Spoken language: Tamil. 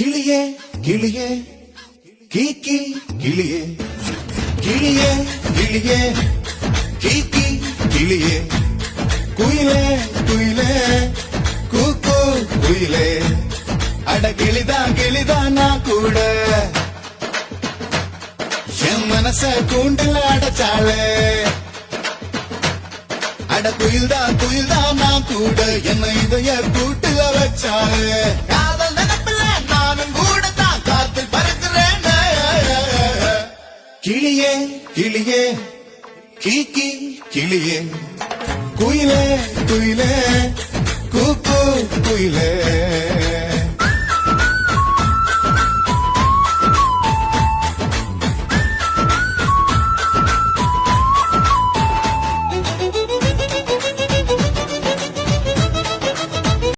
கிளியே கிளியே கீக்கி கிளியே கிளியே கிளியே கீக்கி கிளியே குயிலே குயிலே கூக்கு குயிலே அட கிளிதான் நான் கூட என் மனச கூண்டுல அடைச்சாளே அட குயில்தான் நான் கூட என்ன இதய கூட்டுல வச்சாளே காதல் நினைப்பில நானும் கூட தான் காத்து பறக்கிறேன் கிளியே கிளியே கீக்கி கிளியே குயிலே குயிலே கூக்கு குயிலே